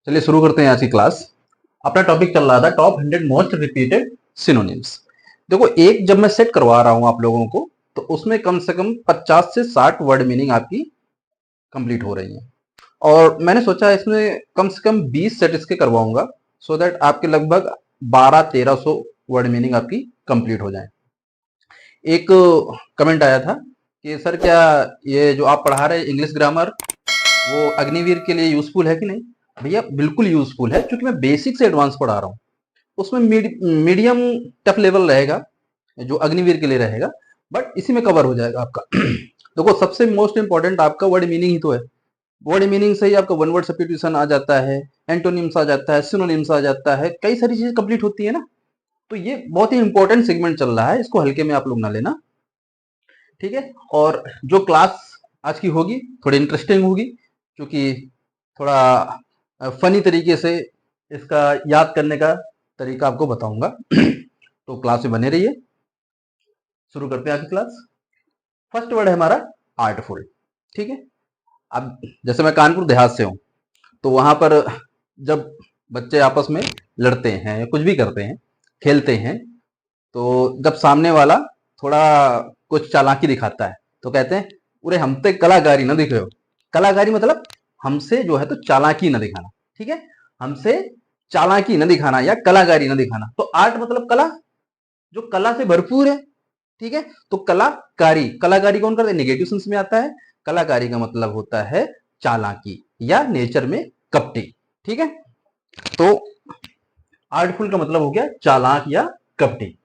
चलिए शुरू करते हैं आज की क्लास। अपना टॉपिक चल रहा था टॉप 100 मोस्ट रिपीटेड सिनोनिम्स। देखो, एक जब मैं सेट करवा रहा हूं आप लोगों को, तो उसमें कम से कम 50 से 60 वर्ड मीनिंग आपकी कंप्लीट हो रही है। और मैंने सोचा इसमें कम से कम 20 सेट इसके करवाऊंगा, सो दैट आपके लगभग 1200-1300 वर्ड मीनिंग आपकी कंप्लीट हो जाए। एक कमेंट आया था कि सर क्या ये जो आप पढ़ा रहे इंग्लिश ग्रामर वो अग्निवीर के लिए यूजफुल है कि नहीं? भैया बिल्कुल यूजफुल है, क्योंकि मैं बेसिक से एडवांस पढ़ा रहा हूँ। उसमें मीडियम टफ लेवल रहेगा जो अग्निवीर के लिए रहेगा, बट इसी में कवर हो जाएगा आपका। देखो, सबसे मोस्ट इंपॉर्टेंट आपका वर्ड मीनिंग ही तो है। वर्ड मीनिंग से ही आपका वन वर्ड सब्स्टिट्यूशन आ जाता है, एंटोनिम्स आ जाता है, सिनोनिम्स आ जाता है, कई सारी चीजें कंप्लीट होती है ना। तो ये बहुत ही इंपॉर्टेंट सेगमेंट चल रहा है, इसको हल्के में आप लोग ना लेना, ठीक है। और जो क्लास आज की होगी थोड़ी इंटरेस्टिंग होगी, क्योंकि थोड़ा फनी तरीके से इसका याद करने का तरीका आपको बताऊंगा। तो क्लास में बने रहिए। शुरू करते हैं आज की क्लास। फर्स्ट वर्ड है हमारा आर्टफुल, ठीक है। अब जैसे मैं कानपुर देहात से हूँ, तो वहां पर जब बच्चे आपस में लड़ते हैं या कुछ भी करते हैं, खेलते हैं, तो जब सामने वाला थोड़ा कुछ चालाकी दिखाता है तो कहते हैं उरे हमते कलाकारी ना दिखे हो। कलाकारी मतलब हमसे जो है तो चालाकी ना दिखाना, ठीक है। हमसे चालाकी न दिखाना या कलाकारी न दिखाना। तो आर्ट मतलब कला, जो कला से भरपूर है, ठीक है। तो कलाकारी, कलाकारी कौन करता है? नेगेटिव सेंस में आता है। कलाकारी का मतलब होता है चालाकी या नेचर में कपटी, ठीक है। तो आर्टफुल का मतलब हो गया चालाक या कपटी।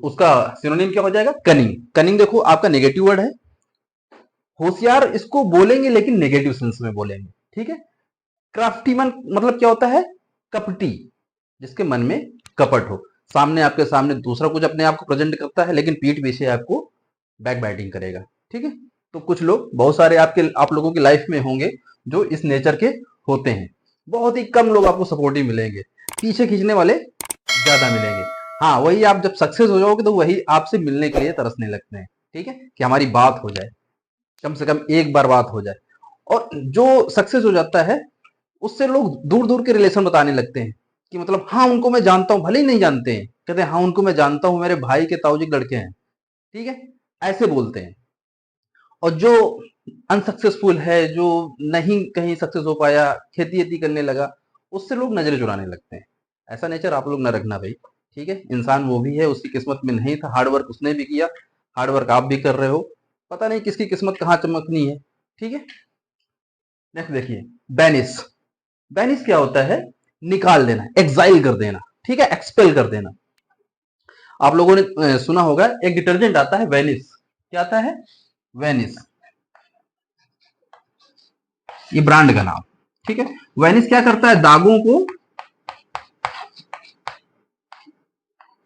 उसका सिनोनिम क्या हो जाएगा? कनिंग। कनिंग देखो आपका नेगेटिव वर्ड है। होशियार इसको बोलेंगे लेकिन नेगेटिव सेंस में बोलेंगे, ठीक है। क्राफ्टीमैन मतलब क्या होता है? कपटी, जिसके मन में कपट हो। सामने आपके सामने दूसरा कुछ अपने आप को प्रेजेंट करता है, लेकिन पीठ पीछे आपको बैक बाइटिंग करेगा, ठीक है। तो कुछ लोग, बहुत सारे आप लोगों की लाइफ में होंगे जो इस नेचर के होते हैं। बहुत ही कम लोग आपको सपोर्टिव मिलेंगे, पीछे खींचने वाले ज्यादा मिलेंगे। हाँ, वही आप जब सक्सेस हो जाओगे तो वही आपसे मिलने के लिए तरसने लगते हैं, ठीक है, कि हमारी बात हो जाए, कम से कम एक बार बात हो जाए। और जो सक्सेस हो जाता है उससे लोग दूर दूर के रिलेशन बताने लगते हैं कि मतलब हाँ उनको मैं जानता हूं, भले ही नहीं जानते हैं, कहते हैं हाँ उनको मैं जानता हूं, मेरे भाई के ताऊजी के लड़के हैं, ठीक है, ऐसे बोलते हैं। और जो अनसक्सेसफुल है, जो नहीं कहीं सक्सेस हो पाया, खेती वेती करने लगा, उससे लोग नजरें चुराने लगते हैं। ऐसा नेचर आप लोग ना रखना भाई, ठीक है। इंसान वो भी है, उसकी किस्मत में नहीं था, हार्डवर्क उसने भी किया, हार्डवर्क आप भी कर रहे हो, पता नहीं किसकी किस्मत कहाँ चमकनी है, ठीक है। नेक्स्ट देखिए, बैनिस। बैनिश क्या होता है? निकाल देना, एक्साइल कर देना, ठीक है, एक्सपेल कर देना। आप लोगों ने सुना होगा एक डिटर्जेंट आता है वेनिस। क्या आता है? वेनिस, ये ब्रांड का नाम, ठीक है। वेनिस क्या करता है? दागों को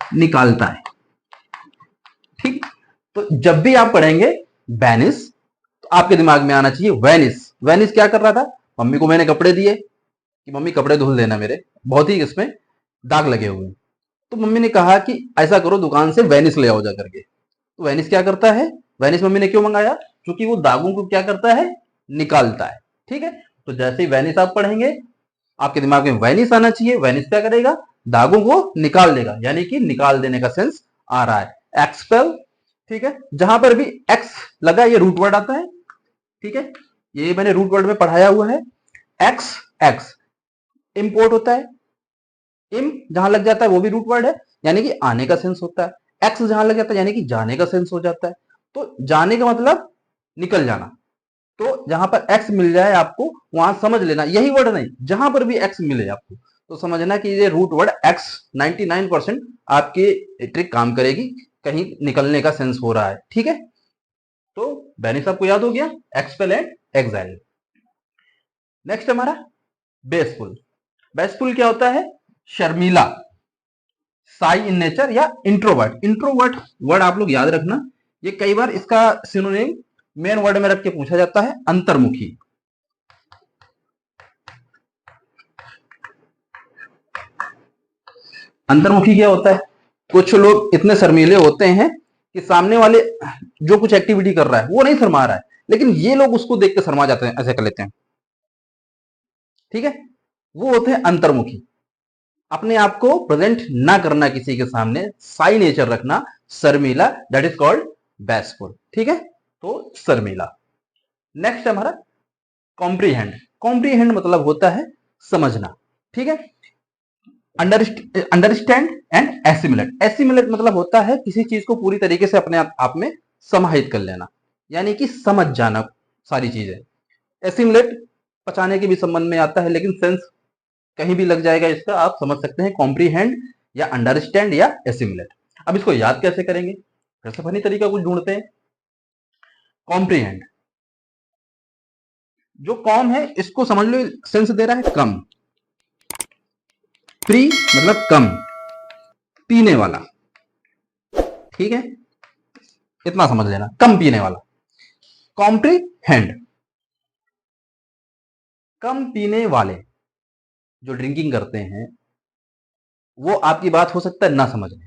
निकालता है, ठीक। तो जब भी आप पढ़ेंगे वेनिस, तो आपके दिमाग में आना चाहिए वेनिस। वेनिस क्या कर रहा था? मम्मी को मैंने कपड़े दिए कि मम्मी कपड़े धुल देना मेरे, बहुत ही इसमें दाग लगे हुए हैं। तो मम्मी ने कहा कि ऐसा करो, दुकान से वेनिस ले आओ जा करके। तो वेनिस क्या करता है? वेनिस मम्मी ने क्यों मंगाया? क्योंकि वो दागों को क्या करता है? निकालता है, ठीक है। तो जैसे ही वेनिस आप पढ़ेंगे, आपके दिमाग में वेनिस आना चाहिए। वेनिस क्या करेगा? दागों को निकाल देगा, यानी कि निकाल देने का सेंस आ रहा है। एक्सपेल, ठीक है। जहां पर भी एक्स लगा, ये रूट वर्ड आता है, ठीक है, ये मैंने रूट वर्ड में पढ़ाया हुआ है। एक्स, एक्स इंपोर्ट होता है। इम जहां लग जाता है वो भी रूट वर्ड है, यानी कि आने का सेंस होता है। एक्स जहां लग जाता है यानी कि जाने का सेंस हो जाता है। तो जाने का मतलब निकल जाना। तो जहां पर एक्स मिल जाए आपको, वहां समझ लेना, यही वर्ड नहीं, जहां पर भी एक्स मिले आपको, तो समझना कि ये रूट वर्ड एक्स 99% आपकी ट्रिक काम करेगी, कहीं निकलने का सेंस हो रहा है, ठीक है। तो बेनिस आपको याद हो गया, एक्सपेल एंड एक्साइल। नेक्स्ट हमारा बेसफुल। बेसफुल क्या होता है? शर्मीला, साई इन नेचर या इंट्रोवर्ट। इंट्रोवर्ट वर्ड आप लोग याद रखना, ये कई बार इसका सिनोनिम मेन वर्ड में रख के पूछा जाता है, अंतर्मुखी। अंतर्मुखी क्या होता है? कुछ लोग इतने शर्मीले होते हैं कि सामने वाले जो कुछ एक्टिविटी कर रहा है वो नहीं शर्मा रहा है, लेकिन ये लोग उसको देख के शर्मा जाते हैं, ऐसे कर लेते हैं, ठीक है। वो होते हैं अंतर्मुखी, अपने आप को प्रेजेंट ना करना किसी के सामने, साई नेचर रखना, शर्मीला, दैट इज कॉल्ड बैशफुल। ठीक है, तो शर्मीला। नेक्स्ट है हमारा कॉम्प्रीहेंड। कॉम्प्रीहेंड मतलब होता है समझना। ठीक है, अंडरस्टैंड एंड एसिमुलेट। एसिमुलेट मतलब होता है किसी चीज को पूरी तरीके से अपने आप में समाहित कर लेना, यानी कि समझ जाना सारी चीजें। एसिमुलेट पचाने के भी संबंध में आता है, लेकिन सेंस कहीं भी लग जाएगा इसका, आप समझ सकते हैं कॉम्प्रीहेंड या अंडरस्टैंड या एसिमुलेट। अब इसको याद कैसे करेंगे, फिर से फनी तरीका कुछ ढूंढते हैं। कॉम्प्रीहेंड, जो कॉम है इसको समझ लो सेंस दे रहा है कम, प्री मतलब कम, पीने वाला। ठीक है, इतना समझ लेना, कम पीने वाला। कॉम्प्रीहेंड, कम पीने वाले जो ड्रिंकिंग करते हैं, वो आपकी बात हो सकता है ना समझे,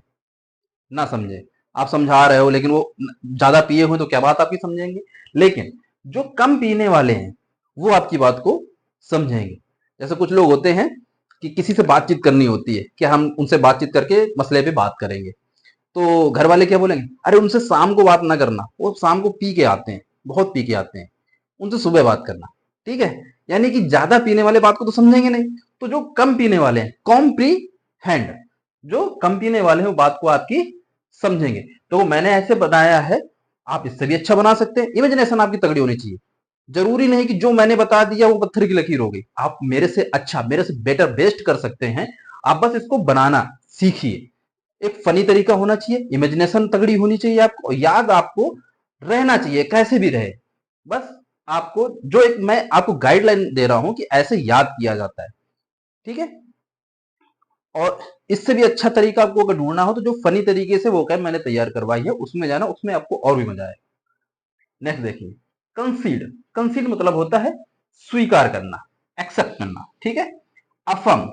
ना समझे। आप समझा रहे हो लेकिन वो ज्यादा पिए हुए तो क्या बात आपकी समझेंगे। लेकिन जो कम पीने वाले हैं वो आपकी बात को समझेंगे। जैसे कुछ लोग होते हैं कि किसी से बातचीत करनी होती है कि हम उनसे बातचीत करके मसले पे बात करेंगे, तो घर वाले क्या बोलेंगे, अरे उनसे शाम को बात ना करना, वो शाम को पी के आते हैं, बहुत पी के आते हैं, उनसे सुबह बात करना। ठीक है, यानी कि ज्यादा पीने वाले बात को तो समझेंगे नहीं। तो जो कम पीने वाले हैं, कॉम्प्रीहेंड, जो कम पीने वाले हैं वो बात को आपकी समझेंगे। तो वो मैंने ऐसे बनाया है, आप इससे भी अच्छा बना सकते हैं। इमेजिनेशन आपकी तगड़ी होनी चाहिए। जरूरी नहीं कि जो मैंने बता दिया वो पत्थर की लकीर हो गई, आप मेरे से अच्छा, मेरे से बेटर, बेस्ट कर सकते हैं। आप बस इसको बनाना सीखिए। एक फनी तरीका होना चाहिए, इमेजिनेशन तगड़ी होनी चाहिए आपको, याद आपको रहना चाहिए कैसे भी रहे। बस आपको जो एक मैं आपको गाइडलाइन दे रहा हूं कि ऐसे याद किया जाता है। ठीक है, और इससे भी अच्छा तरीका आपको अगर ढूंढना हो तो जो फनी तरीके से वो मैंने तैयार करवाई है उसमें जाना, उसमें आपको और भी मजा आएगा। नेक्स्ट देखिए, कंसीड। कंसीड मतलब होता है स्वीकार करना, एक्सेप्ट करना। ठीक है, अफर्म,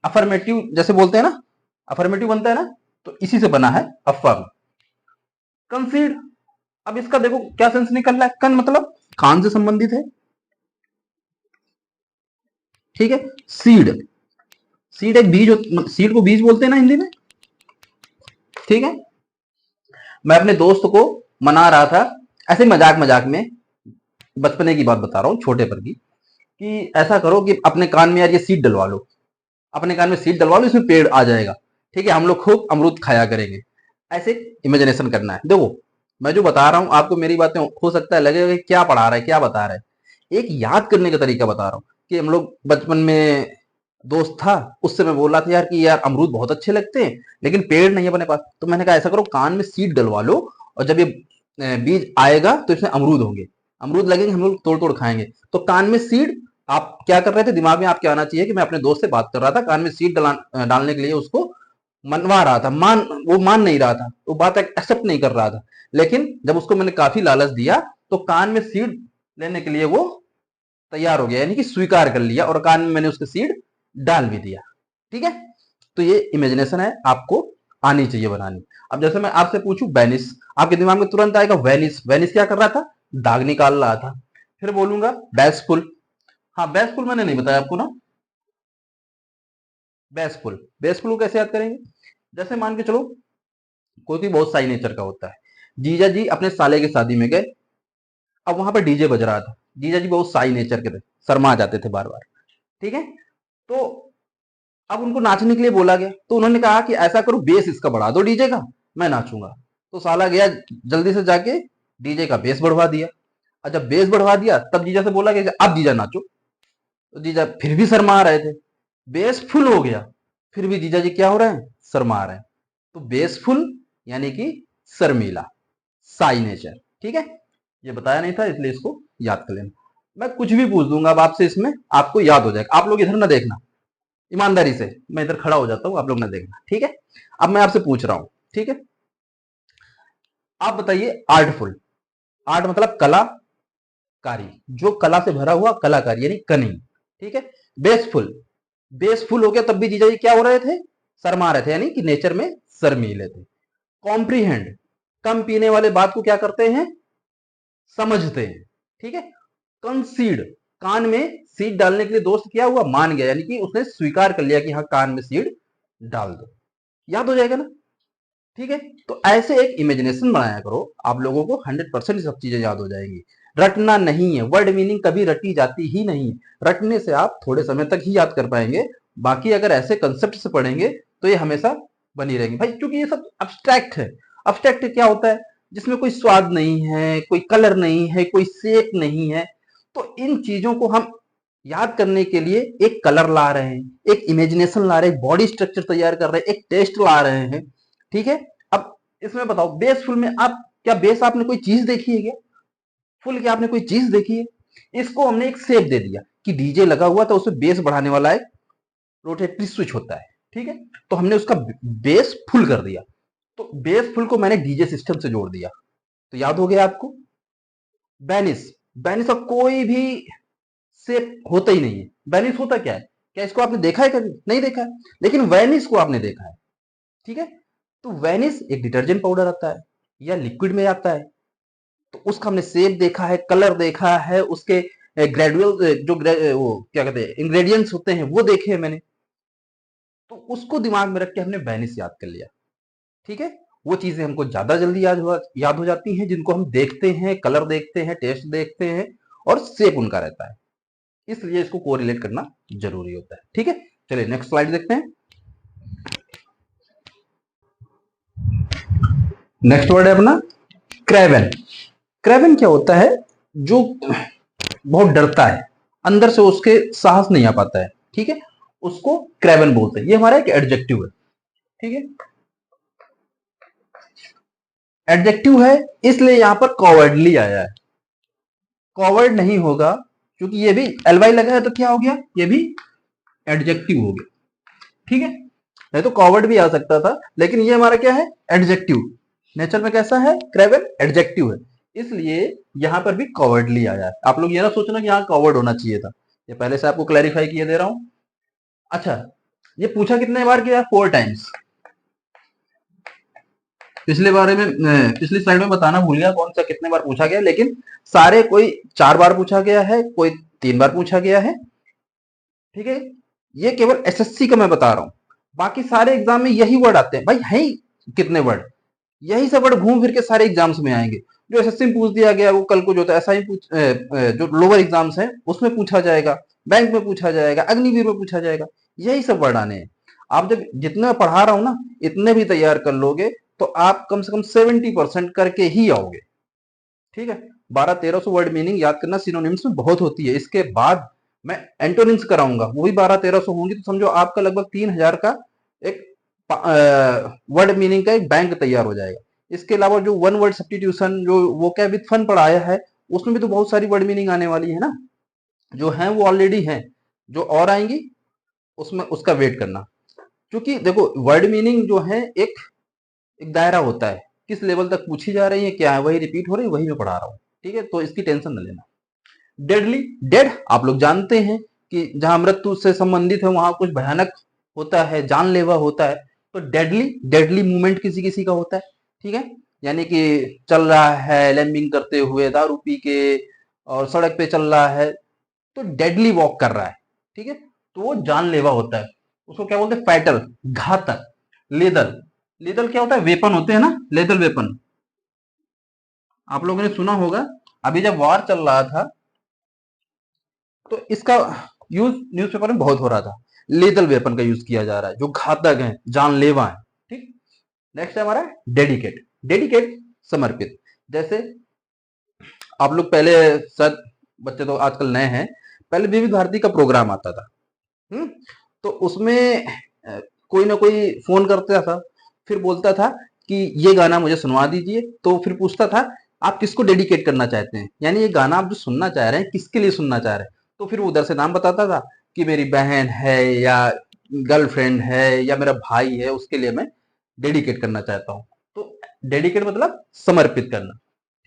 अफर्मेटिव जैसे बोलते हैं ना, अफर्मेटिव बनता है ना, तो इसी से बना है अफर्म। कंसीड, अब इसका देखो क्या सेंस निकल रहा है, कन मतलब कान से संबंधित है। ठीक है, सीड, सीड एक बीज, सीड को बीज बोलते हैं ना हिंदी में। ठीक है, मैं अपने दोस्त को मना रहा था, ऐसे मजाक मजाक में, बचपने की बात बता रहा हूँ, छोटे पर की, कि ऐसा करो कि अपने कान में यार ये सीड डलवा लो, अपने कान में सीड डलवा लो, इसमें पेड़ आ जाएगा। ठीक है, हम लोग खूब अमरूद खाया करेंगे। ऐसे इमेजिनेशन करना है। देखो मैं जो बता रहा हूं आपको, मेरी बातें हो सकता है लगेगा कि क्या पढ़ा रहा है, क्या बता रहा है। एक याद करने का तरीका बता रहा हूं कि हम लोग बचपन में दोस्त था, उससे मैं बोला था यार कि यार अमरूद बहुत अच्छे लगते हैं लेकिन पेड़ नहीं है अपने पास, तो मैंने कहा ऐसा करो कान में सीड डलवा लो, और जब ये बीज आएगा तो इसमें अमरूद होंगे, अमरूद लगेंगे, हम लोग तोड़ तोड़ खाएंगे। तो कान में सीड, आप क्या कर रहे थे, दिमाग में आपके आना चाहिए कि मैं अपने दोस्त से बात कर रहा था, कान में सीड डालने के लिए उसको मनवा रहा था, वो मान नहीं रहा था, वो बात एक्सेप्ट नहीं कर रहा था। लेकिन जब उसको मैंने काफी लालच दिया तो कान में सीड लेने के लिए वो तैयार हो गया, यानी कि स्वीकार कर लिया, और कान में मैंने उसके सीड डाल भी दिया। ठीक है, तो ये इमेजिनेशन है, आपको आनी चाहिए बनानी। अब जैसे मैं आपसे पूछूं वेनिस, आपके दिमाग में तुरंत आएगा वेनिस, वेनिस क्या कर रहा था, दाग निकाल रहा था। फिर बोलूंगा बैसफुल, हाँ बैसफुल मैंने नहीं बताया आपको ना, बेसफुल, बेसफुल को कैसे याद करेंगे, जैसे मान के चलो कोई भी बहुत साई नेचर का होता है, जीजा जी अपने साले की शादी में गए, अब वहां पर डीजे बज रहा था, जीजा जी बहुत साई नेचर के थे, शर्मा जाते थे बार बार। ठीक है, तो अब उनको नाचने के लिए बोला गया, तो उन्होंने कहा कि ऐसा करो बेस इसका बढ़ा दो डीजे का, मैं नाचूंगा। तो साला गया जल्दी से जाके डीजे का बेस बढ़वा दिया, और जब बेस बढ़वा दिया तब जीजा से बोला कि अब जीजा नाचो, तो जीजा फिर भी शर्मा रहे थे। बेस फुल हो गया, फिर भी जीजा जी क्या हो रहे हैं, शर्मा रहे हैं। तो बेसफुल यानी कि शर्मीला, साई नेचर। ठीक है, ये बताया नहीं था इसलिए इसको याद कर लेना। मैं कुछ भी पूछ दूंगा अब आपसे, इसमें आपको याद हो जाएगा। आप लोग इधर ना देखना, ईमानदारी से मैं इधर खड़ा हो जाता हूं, आप लोग ना देखना। ठीक है, अब मैं आपसे पूछ रहा हूं। ठीक है, आप बताइए आर्टफुल, आर्ट मतलब कलाकारी, जो कला से भरा हुआ कलाकारी यानी कनिंग। ठीक है, बेसफुल, बेसफुल हो गया तब भी जीजा जी क्या हो रहे थे, शर्मा रहे थे, यानी कि नेचर में शर्मीले थे। कॉम्प्रीहेंड, कम पीने वाले बात को क्या करते हैं, समझते हैं। ठीक है, कंसीड, कान में सीड डालने के लिए दोस्त क्या हुआ, मान गया, यानी कि उसने स्वीकार कर लिया कि हाँ कान में सीड डाल दो, याद हो जाएगा ना। ठीक है, तो ऐसे एक इमेजिनेशन बनाया करो, आप लोगों को 100% सब चीजें याद हो जाएंगी। रटना नहीं है, वर्ड मीनिंग कभी रटी जाती ही नहीं, रटने से आप थोड़े समय तक ही याद कर पाएंगे, बाकी अगर ऐसे कंसेप्ट से पढ़ेंगे तो ये हमेशा बनी रहेंगी भाई, क्योंकि ये सब अब्स्ट्रैक्ट है। अब्स्ट्रैक्ट क्या होता है, जिसमें कोई स्वाद नहीं है, कोई कलर नहीं है, कोई शेप नहीं है, तो इन चीजों को हम याद करने के लिए एक कलर ला रहे हैं, एक इमेजिनेशन ला रहे हैं, बॉडी स्ट्रक्चर तैयार कर रहे हैं, एक टेस्ट ला रहे हैं। ठीक है, अब इसमें बताओ बेस फुल में आप क्या, बेस आपने कोई चीज देखी है क्या, फुल क्या आपने कोई चीज देखी है, इसको हमने एक शेप दे दिया कि डीजे लगा हुआ तो उसमें बेस बढ़ाने वाला एक रोटेटरी स्विच होता है। ठीक है, तो हमने उसका बेस फुल कर दिया, तो बेस फुल को मैंने डीजे सिस्टम से जोड़ दिया, तो याद हो गया आपको। बेनिस, बेनिस का कोई भी शेप होता ही नहीं है, बेनिस होता क्या है, क्या इसको आपने देखा है कभी, नहीं देखा है, लेकिन वेनिस को आपने देखा है। ठीक है, तो वेनिस एक डिटर्जेंट पाउडर आता है या लिक्विड में आता है, तो उसका हमने शेप देखा है, कलर देखा है, उसके ग्रेजुअल वो क्या कहते हैं इंग्रेडिएंट्स होते हैं वो देखे हैं मैंने, तो उसको दिमाग में रख के हमने वेनिस याद कर लिया। ठीक है, वो चीजें हमको ज्यादा जल्दी याद हो जाती हैं जिनको हम देखते हैं, कलर देखते हैं, टेस्ट देखते हैं और शेप उनका रहता है, इसलिए इसको कोरिलेट करना जरूरी होता है। ठीक है, चलिए नेक्स्ट स्लाइड देखते हैं। नेक्स्ट वर्ड है अपना क्रेवन। क्रेवन क्या होता है, जो बहुत डरता है, अंदर से उसके साहस नहीं आ पाता है। ठीक है, उसको क्रेवन बोलते हैं, ये हमारा एक एडजेक्टिव है। ठीक है, एडजेक्टिव है, इसलिए यहां पर कॉवर्डली आया है, कॉवर्ड नहीं होगा, क्योंकि ये भी एलवाई लगा है तो क्या हो गया, ये भी एडजेक्टिव हो गया। ठीक है, नहीं तो कॉवर्ड भी आ सकता था, लेकिन ये हमारा क्या है, एडजेक्टिव, नेचर में कैसा है, क्रेवन एडजेक्टिव है, इसलिए यहां पर भी कॉवर्डली आया है। आप लोग ये ना सोचना कि यहाँ कॉवर्ड होना चाहिए था, ये पहले से आपको क्लैरिफाई किए दे रहा हूं। अच्छा, ये पूछा कितने बार किया, 4 टाइम्स। पिछले बारे में पिछली स्लाइड में बताना भूल गया कौन सा कितने बार पूछा गया, लेकिन सारे कोई 4 बार पूछा गया है, कोई 3 बार पूछा गया है। ठीक है, ये केवल एसएससी का मैं बता रहा हूं, बाकी सारे एग्जाम में यही वर्ड आते हैं भाई, है ही कितने वर्ड, यही सब वर्ड घूम फिर के सारे एग्जाम्स में आएंगे। जो एसएससी में पूछ दिया गया वो कल को जो था ऐसा ही जो लोअर एग्जाम्स हैं उसमें पूछा जाएगा, बैंक में पूछा जाएगा, अग्निवीर में पूछा जाएगा, यही सब वर्ड आने हैं। आप जब जितने पढ़ा रहा हूं ना इतने भी तैयार कर लोगे तो आप कम से कम 70% करके ही आओगे। ठीक है, 1200-1300 वर्ड मीनिंग याद करना सिनोनिम्स में बहुत होती है, इसके बाद मैं एंटोनिम्स कराऊंगा, वो भी 1200-1300 होंगी, तो समझो आपका लगभग 3000 का एक वर्ड मीनिंग का एक बैंक तैयार हो जाएगा। इसके अलावा जो वन वर्ड सब्स्टिट्यूशन जो वो क्या विद फन पढ़ाया है, उसमें भी तो बहुत सारी वर्ड मीनिंग आने वाली है ना, जो है वो ऑलरेडी है, जो और आएंगी उसमें उसका वेट करना। क्योंकि देखो वर्ड मीनिंग जो है एक एक दायरा होता है, किस लेवल तक पूछी जा रही है, क्या है, वही रिपीट हो रही है, वही मैं पढ़ा रहा हूँ। ठीक है, तो इसकी टेंशन न लेना। डेडली, डेड आप लोग जानते हैं कि जहां मृत्यु से संबंधित है वहां कुछ भयानक होता है, जानलेवा होता है, तो डेडली, डेडली मूवमेंट किसी किसी का होता है। ठीक है, यानी कि चल रहा है लैम्बिंग करते हुए, दारू पी के और सड़क पे चल रहा है, तो डेडली वॉक कर रहा है। ठीक है, तो वो जानलेवा होता है, उसको क्या बोलते हैं, फैटल, घातक। लेदल, लेदल क्या होता है, वेपन होते हैं ना, लेदल वेपन, आप लोगों ने सुना होगा, अभी जब वॉर चल रहा था तो इसका यूज न्यूज़पेपर में बहुत हो रहा था, लेदल वेपन का यूज किया जा रहा है जो घातक है, जानलेवा है। ठीक, नेक्स्ट है हमारा डेडिकेट। डेडिकेट समर्पित, जैसे आप लोग पहले, शायद बच्चे तो आजकल नए हैं, पहले विविध भारती का प्रोग्राम आता था। तो उसमें कोई ना कोई फोन करता था, फिर बोलता था कि ये गाना मुझे सुनवा दीजिए, तो फिर पूछता था आप किसको डेडिकेट करना चाहते हैं, यानी ये गाना आप जो सुनना चाह रहे हैं किसके लिए सुनना चाह रहे हैं, तो फिर वो उधर से नाम बताता था कि मेरी बहन है या गर्लफ्रेंड है या मेरा भाई है, उसके लिए मैं डेडिकेट करना चाहता हूँ। तो डेडिकेट मतलब समर्पित करना।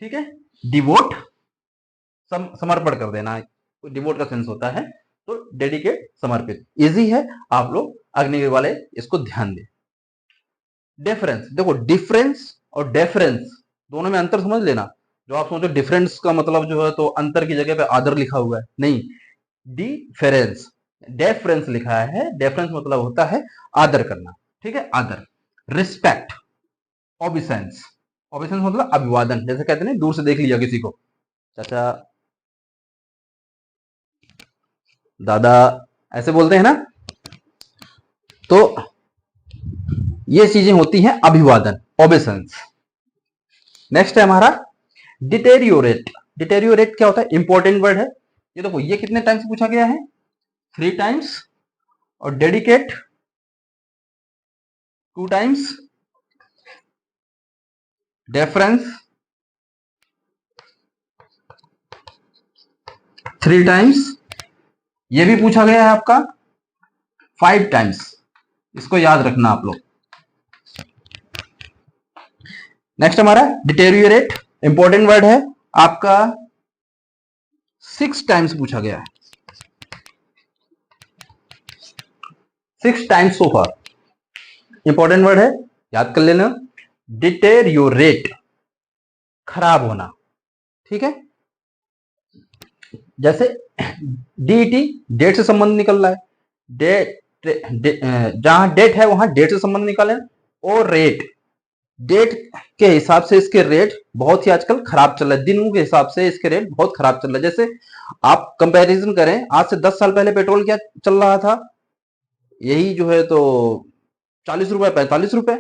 ठीक है, डिवोट समर्पण कर देना, डिवोट का सेंस होता है, तो डेडिकेट समर्पित, इजी है, आप लोग अग्निवीर वाले इसको ध्यान दें। डिफरेंस, देखो डिफरेंस और डेफरेंस दोनों में अंतर समझ लेना। जो आप सोचो डिफरेंस का मतलब जो है तो अंतर की जगह पे आदर लिखा हुआ है, नहीं, डिफरेंस, डेफरेंस लिखा है। डेफरेंस मतलब होता है आदर करना, ठीक है, आदर। रिस्पेक्ट, ओबिसेंस, ओबिसेंस मतलब अभिवादन, जैसे कहते हैं दूर से देख लिया किसी को, चाचा, दादा, ऐसे बोलते हैं ना, तो ये चीजें होती हैं अभिवादन, ओबेसेंस। नेक्स्ट है हमारा डिटेरियोरेट। डिटेरियोरेट क्या होता है? इंपॉर्टेंट वर्ड है। ये देखो, ये कितने टाइम्स पूछा गया है? 3 टाइम्स। और डेडिकेट 2 टाइम्स। Deference 3 times. ये भी पूछा गया है आपका 5 टाइम्स। इसको याद रखना आप लोग। नेक्स्ट हमारा डिटेरियोरेट, इंपॉर्टेंट वर्ड है आपका, 6 टाइम्स पूछा गया है। 6 टाइम्स सो फार। इंपॉर्टेंट वर्ड है, याद कर लेना। डिटेरियोरेट, खराब होना, ठीक है। जैसे डीटी, डेट से संबंध निकल रहा है, डेट, जहां डेट है वहां डेट से संबंध निकालें। और रेट, डेट के हिसाब से इसके रेट बहुत ही आजकल खराब चल रहा है, दिनों के हिसाब से इसके रेट बहुत खराब चल रहा है। जैसे आप कंपैरिजन करें, आज से 10 साल पहले पेट्रोल क्या चल रहा था? यही जो है तो 40 रुपए, 45 रुपए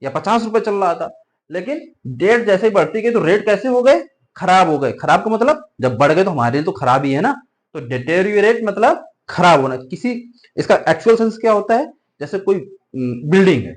या 50 रुपए चल रहा था। लेकिन डेट जैसे ही बढ़ती गई तो रेट कैसे हो गए? खराब हो गए। खराब का मतलब जब बढ़ गए तो हमारे लिए तो खराब ही है ना। तो डिटेरियोरेट मतलब खराब होना किसी। इसका एक्चुअल सेंस क्या होता है? जैसे कोई बिल्डिंग है,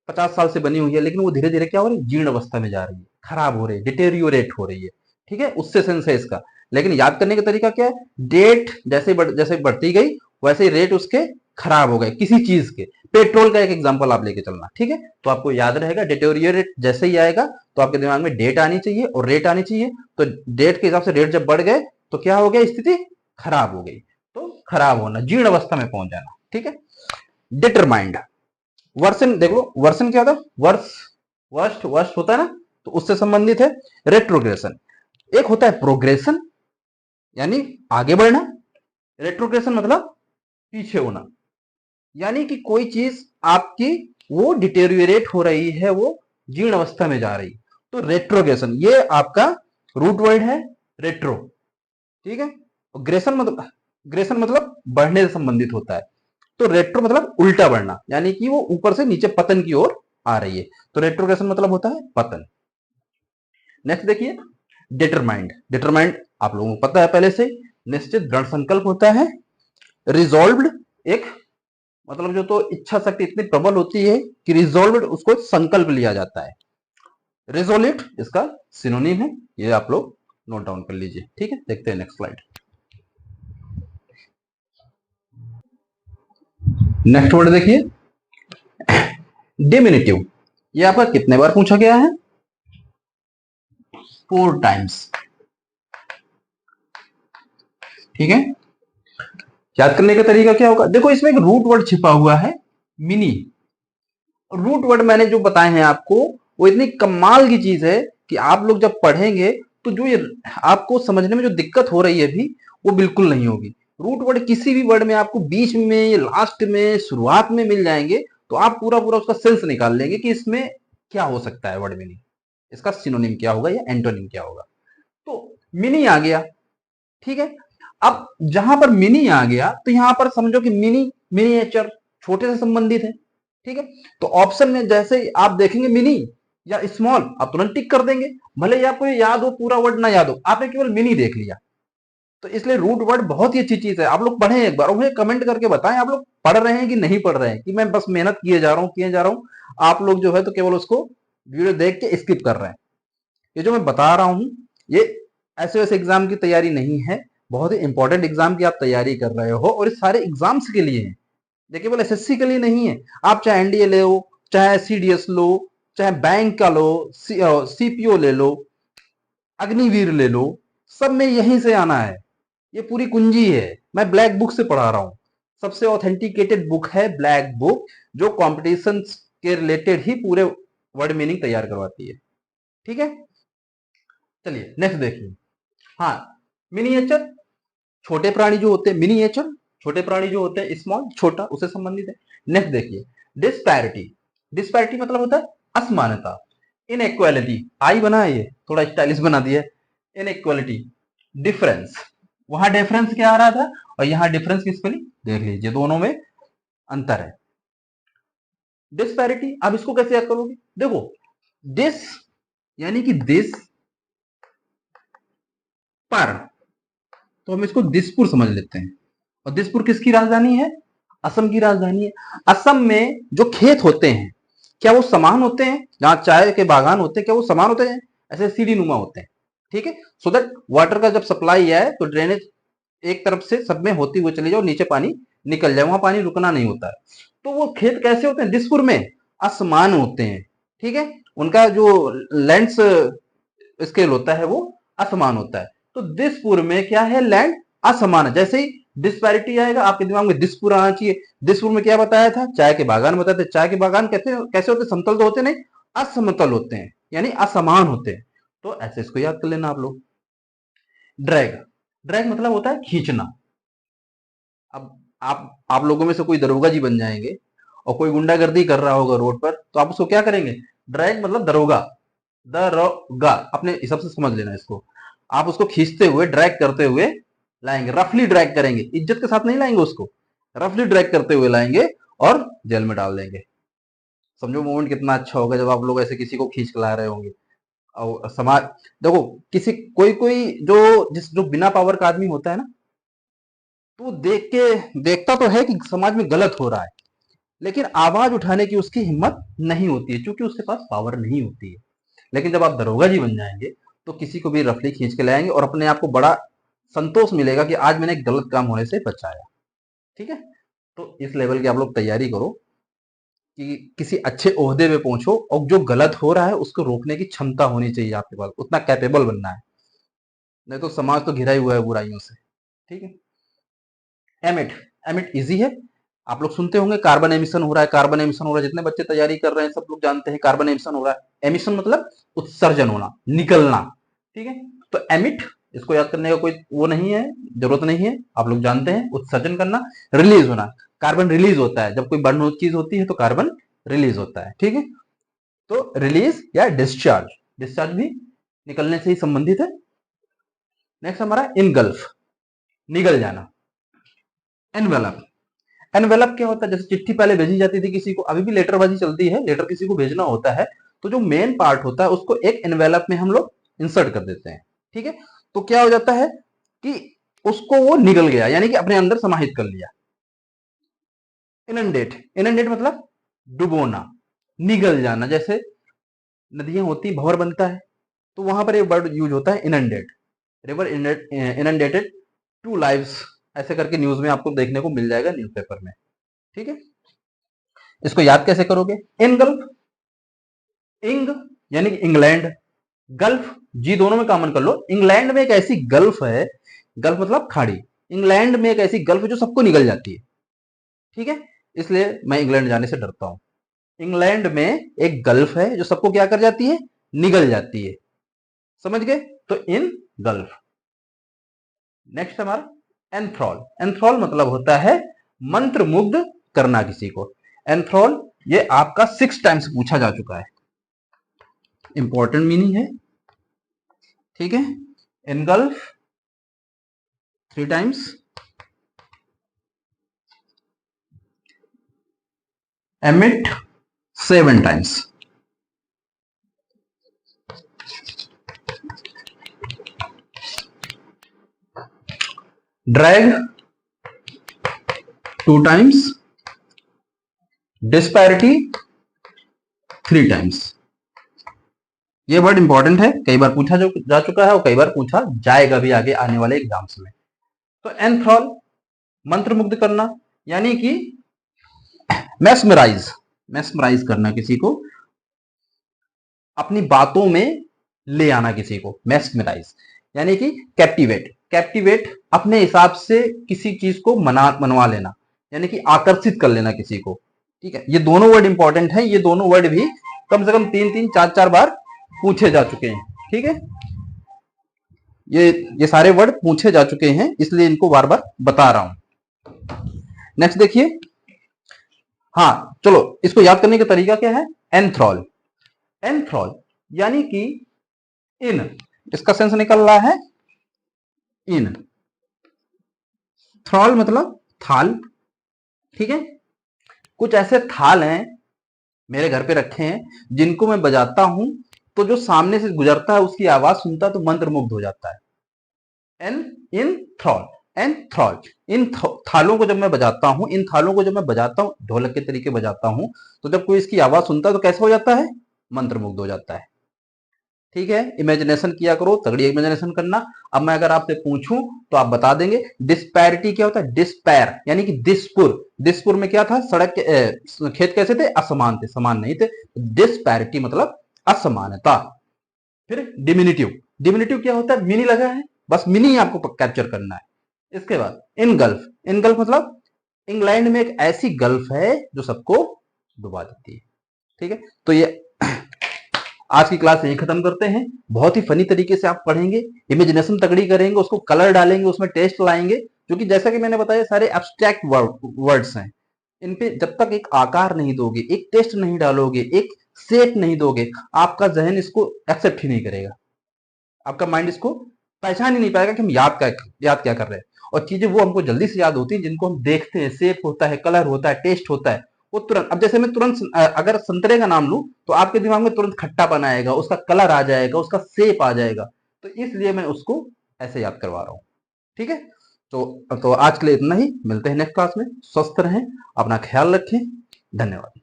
50 साल से बनी हुई है, लेकिन वो धीरे धीरे क्या हो रही है? जीर्ण अवस्था में जा रही है, खराब हो रही है, डिटेरियोरेट हो रही है, ठीक है, उससे सेंस है इसका। लेकिन याद करने का तरीका क्या है? डेट जैसे बढ़ती गई वैसे ही रेट उसके खराब हो गए किसी चीज के। पेट्रोल का एक एग्जांपल आप लेके चलना, ठीक है, तो आपको याद रहेगा डिटेरियोरेट जैसे ही आएगा तो आपके दिमाग में डेट आनी चाहिए और रेट आनी चाहिए। तो डेट के हिसाब से रेट जब बढ़ गए तो क्या हो गया? स्थिति खराब हो गई। तो खराब होना, जीर्ण अवस्था में पहुंच जाना, ठीक है। डिटरमाइंड, वर्सन देख लो, वर्सन क्या होता है? वर्ष, वर्स्ट, वर्स्ट होता है ना, तो उससे संबंधित है। रेट्रोग्रेशन, एक होता है प्रोग्रेशन यानी आगे बढ़ना, रेट्रोग्रेशन मतलब पीछे होना, यानी कि कोई चीज आपकी वो डिटेरियोरेट हो रही है, वो जीर्ण अवस्था में जा रही। तो रेट्रोग्रेशन ये आपका रूट वर्ड है, रेट्रो, ठीक है। ग्रेशन मतलब बढ़ने से संबंधित होता है। तो रेट्रो मतलब उल्टा बढ़ना, यानी कि वो ऊपर से नीचे पतन की ओर आ रही है। तो रेट्रोग्रेशन मतलब होता है पतन। नेक्स्ट देखिए डिटरमाइंड। डिटरमाइंड आप लोगों को पता है पहले से, निश्चित दृढ़ संकल्प होता है। रिजॉल्व्ड, एक मतलब जो तो इच्छा शक्ति इतनी प्रबल होती है कि रिजॉल्व्ड उसको संकल्प लिया जाता है। रिजोल्यूट इसका सिनोनिम है, ये आप लोग नोट डाउन कर लीजिए, ठीक है। देखते हैं नेक्स्ट स्लाइड। नेक्स्ट वर्ड देखिए डिमिनिटिव। ये आपका कितने बार पूछा गया है? 4 टाइम्स, ठीक है। याद करने का तरीका क्या होगा? देखो इसमें एक रूट वर्ड छिपा हुआ है, मिनी। रूट वर्ड मैंने जो बताए हैं आपको, वो इतनी कमाल की चीज है कि आप लोग जब पढ़ेंगे तो जो ये आपको समझने में जो दिक्कत हो रही है अभी, वो बिल्कुल नहीं होगी। रूट वर्ड किसी भी वर्ड में आपको बीच में, लास्ट में, शुरुआत में मिल जाएंगे, तो आप पूरा पूरा उसका सेंस निकाल लेंगे कि इसमें क्या हो सकता है वर्ड मीनिंग, इसका सिनोनिम क्या होगा या एंटोनिम क्या होगा। तो मिनी आ गया, ठीक है। अब जहां पर मिनी आ गया तो यहां पर समझो कि मिनी, मिनिएचर, छोटे से संबंधित है, ठीक है। तो ऑप्शन में जैसे ही आप देखेंगे मिनी या स्मॉल, आप तुरंत टिक कर देंगे, भले ही आपको याद हो पूरा वर्ड ना याद हो, आपने केवल मिनी देख लिया। तो इसलिए रूट वर्ड बहुत ही अच्छी चीज है। आप लोग पढ़ें एक बार, मुझे कमेंट करके बताएं आप लोग पढ़ रहे हैं कि नहीं पढ़ रहे हैं, कि मैं बस मेहनत किए जा रहा हूं, किए जा रहा हूं, आप लोग जो है तो केवल उसको वीडियो देख के स्किप कर रहे हैं। ये जो मैं बता रहा हूं, ये ऐसे वैसे एग्जाम की तैयारी नहीं है, बहुत ही इंपॉर्टेंट एग्जाम की आप तैयारी कर रहे हो, और ये सारे एग्जाम्स के लिए है। देखिए केवल एसएससी के लिए नहीं है। आप चाहे एनडीए ले लो, चाहे सीडीएस लो, चाहे बैंक का लो, सीपीओ ले लो, अग्निवीर ले लो, सब में यहीं से आना है। ये पूरी कुंजी है। मैं ब्लैक बुक से पढ़ा रहा हूं, सबसे ऑथेंटिकेटेड बुक है ब्लैक बुक, जो कॉम्पिटिशन के रिलेटेड ही पूरे वर्ड मीनिंग तैयार करवाती है, ठीक है। चलिए नेक्स्ट देखिए। हाँ, मिनिएचर, छोटे प्राणी जो होते हैं मिनिएचर, छोटे प्राणी जो होते हैं स्मॉल, छोटा, उससे संबंधित है। नेक्स्ट देखिए डिस्पैरिटी। डिस्पैरिटी मतलब होता है असमानता। इनइक्वालिटी, आई बना है, ये थोड़ा स्टाइलिश बना दिया है। इनइक्वालिटी, डिफरेंस, वहां डिफरेंस क्या आ रहा था और यहाँ डिफरेंस किसको ली, देख लीजिए दोनों में अंतर है। डिस्पैरिटी, आप इसको कैसे याद करोगे, देखो दिस यानी कि दिस पर, तो हम इसको दिसपुर समझ लेते हैं। और दिसपुर किसकी राजधानी है, असम की राजधानी है। असम में जो खेत होते हैं क्या वो समान होते हैं, जहां चाय के बागान होते हैं क्या वो समान होते हैं, ऐसे सीढ़ी नुमा होते हैं, ठीक है। सो दैट वाटर का जब सप्लाई है तो ड्रेनेज एक तरफ से सब में होती हुई चली जाए और नीचे पानी निकल जाए, वहां पानी रुकना नहीं होता है। तो वो खेत कैसे होते हैं दिसपुर में, असमान होते हैं, ठीक है। उनका जो लैंड्स स्केल होता है वो असमान होता है। तो दिसपुर में क्या है, लैंड असमान है। जैसे ही डिस्पैरिटी आएगा आपके दिमाग में दिसपुर आना चाहिए। दिसपुर में क्या बताया था, चाय के बागान बताए थे। चाय के बागान कैसे होते, समतल तो होते नहीं, असमतल होते हैं, यानी असमान होते हैं। तो ऐसे इसको याद कर लेना आप लोग। ड्रैग, ड्रैग मतलब होता है खींचना। अब आप लोगों में से कोई दरोगा जी बन जाएंगे और कोई गुंडागर्दी कर रहा होगा रोड पर, तो आप उसको क्या करेंगे, ड्रैग मतलब दरोगा, दरोगा अपने हिसाब से समझ लेना इसको। आप उसको खींचते हुए ड्रैग करते हुए लाएंगे, रफली ड्रैग करेंगे, इज्जत के साथ नहीं लाएंगे उसको, रफली ड्रैग करते हुए लाएंगे और जेल में डाल देंगे। समझो मोमेंट कितना अच्छा होगा जब आप लोग ऐसे किसी को खींच के ला रहे होंगे। और समाज, देखो किसी कोई कोई जो बिना पावर का आदमी होता है ना, तो देखता तो है कि समाज में गलत हो रहा है, लेकिन आवाज उठाने की उसकी हिम्मत नहीं होती है क्योंकि उसके पास पावर नहीं होती है। लेकिन जब आप दरोगा जी बन जाएंगे तो किसी को भी रफली खींच के लाएंगे और अपने आप को बड़ा संतोष मिलेगा कि आज मैंने गलत काम होने से बचाया, ठीक है। तो इस लेवल की आप लोग तैयारी करो कि किसी अच्छे ओहदे पे पहुंचो और जो गलत हो रहा है उसको रोकने की क्षमता होनी चाहिए आपके पास, उतना कैपेबल बनना है, नहीं तो समाज तो घिरा ही हुआ है बुराइयों से, ठीक है। एमिट, एमिट इजी है, आप लोग सुनते होंगे कार्बन एमिशन हो रहा है, कार्बन एमिशन हो रहा है, जितने बच्चे तैयारी कर रहे हैं सब लोग जानते हैं कार्बन एमिशन हो रहा है। एमिशन मतलब उत्सर्जन होना, निकलना, ठीक है। तो एमिट, इसको याद करने का कोई वो नहीं है, जरूरत नहीं है, आप लोग जानते हैं उत्सर्जन करना, रिलीज होना, कार्बन रिलीज होता है जब कोई बर्न चीज होती है तो कार्बन रिलीज होता है, ठीक है। तो रिलीज या डिस्चार्ज, डिस्चार्ज भी निकलने से ही संबंधित है। नेक्स्ट हमारा इनगल्फ, निगल जाना। एनवेलप, एनवेलप क्या होता है, जैसे चिट्ठी पहले भेजी जाती थी किसी को, अभी भी लेटरबाजी चलती है, लेटर किसी को भेजना होता है तो जो मेन पार्ट होता है उसको एक एनवेलप में हम लोग इंसर्ट कर देते हैं, ठीक है। तो क्या हो जाता है कि उसको वो निगल गया, यानी कि अपने अंदर समाहित कर लिया। इनंडेट, इनंडेट मतलब डुबोना, निगल जाना, जैसे नदियां होती भंवर बनता है तो वहां पर एक वर्ड यूज होता है inundate, river inundated to lives, ऐसे करके न्यूज में आपको देखने को मिल जाएगा न्यूज़पेपर में, ठीक है। इसको याद कैसे करोगे, इनगल्फ, इंग यानी कि इंग्लैंड, गल्फ जी दोनों में कॉमन कर लो। इंग्लैंड में एक ऐसी गल्फ है, गल्फ मतलब खाड़ी, इंग्लैंड में एक ऐसी गल्फ जो सबको निगल जाती है, ठीक है। इसलिए मैं इंग्लैंड जाने से डरता हूं। इंग्लैंड में एक गल्फ है जो सबको क्या कर जाती है, निगल जाती है, समझ गए, तो इन गल्फ। नेक्स्ट हमारा एंथ्रॉल, एंथ्रॉल मतलब होता है मंत्र मुग्ध करना किसी को। एंथ्रॉल ये आपका 6 टाइम्स पूछा जा चुका है, इंपॉर्टेंट मीनिंग है, ठीक है। Engulf 3 times, emit 7 times, drag 2 times, disparity 3 times. ये वर्ड इंपॉर्टेंट है, कई बार पूछा जा चुका है और कई बार पूछा जाएगा भी आगे आने वाले एग्जाम्स में। तो एंथ्रॉल मंत्र मुग्ध करना, यानी कि मैस्मराइज, मैस्मराइज करना किसी को, अपनी बातों में ले आना किसी को, मैस्मराइज यानी कि कैप्टिवेट, कैप्टिवेट अपने हिसाब से किसी चीज को मनवा लेना, यानी कि आकर्षित कर लेना किसी को, ठीक है। ये दोनों वर्ड इंपॉर्टेंट है, ये दोनों वर्ड भी कम से कम 3-3 4-4 बार पूछे जा चुके हैं, ठीक है। ये सारे वर्ड पूछे जा चुके हैं, इसलिए इनको बार बार बता रहा हूं। नेक्स्ट देखिए, हाँ चलो, इसको याद करने का तरीका क्या है? एंथ्रॉल। एंथ्रॉल यानी कि इन, इसका सेंस निकल रहा है इन। थ्रॉल मतलब थाल, ठीक है। कुछ ऐसे थाल हैं मेरे घर पे रखे हैं, जिनको मैं बजाता हूं तो जो सामने से गुजरता है उसकी आवाज सुनता है तो मंत्रमुग्ध हो जाता है। एन इन थ्रॉल, एन थ्रॉल। इन थालों को जब मैं बजाता हूं, इन थालों को जब मैं बजाता हूं, ढोलक के तरीके बजाता हूं, तो जब कोई इसकी आवाज सुनता है तो कैसा हो जाता है? मंत्रमुग्ध हो जाता है। ठीक है, इमेजिनेशन किया करो, तगड़ी इमेजिनेशन करना। अब मैं अगर आपसे पूछूं तो आप बता देंगे। डिस्पैरिटी क्या होता है? डिस्पैर यानी कि दिसपुर। दिसपुर में क्या था? सड़क खेत कैसे थे? असमान थे, समान नहीं थे। डिस्पैरिटी मतलब असमानता। फिर डिमिनिटिव। डिमिनिटिव क्या होता है? मिनी लगा है, बस मिनी आपको कैप्चर करना है। इसके बाद इनगल्फ। इनगल्फ मतलब इंग्लैंड में एक ऐसी गल्फ है जो सबको डुबा देती है। ठीक है, तो ये आज की क्लास यही खत्म करते हैं। बहुत ही फनी तरीके से आप पढ़ेंगे, इमेजिनेशन तगड़ी करेंगे, उसको कलर डालेंगे, उसमें टेस्ट लाएंगे, क्योंकि जैसा कि मैंने बताया सारे एब्स्ट्रैक्ट वर्ड्स हैं। इन पे जब तक एक आकार नहीं दोगे, एक टेस्ट नहीं डालोगे, एक शेप नहीं दोगे, आपका जहन इसको एक्सेप्ट ही नहीं करेगा। आपका माइंड इसको पहचान ही नहीं पाएगा कि हम याद क्या कर रहे हैं। और चीजें वो हमको जल्दी से याद होती है जिनको हम देखते हैं, शेप होता है, कलर होता है, टेस्ट होता है, वो तुरंत। अब जैसे मैं तुरंत अगर संतरे का नाम लूं तो आपके दिमाग में तुरंत खट्टापन आएगा, उसका कलर आ जाएगा, उसका शेप आ जाएगा। तो इसलिए मैं उसको ऐसे याद करवा रहा हूं। ठीक है, तो आज के लिए इतना ही। मिलते हैं नेक्स्ट क्लास में। स्वस्थ रहें, अपना ख्याल रखें। धन्यवाद।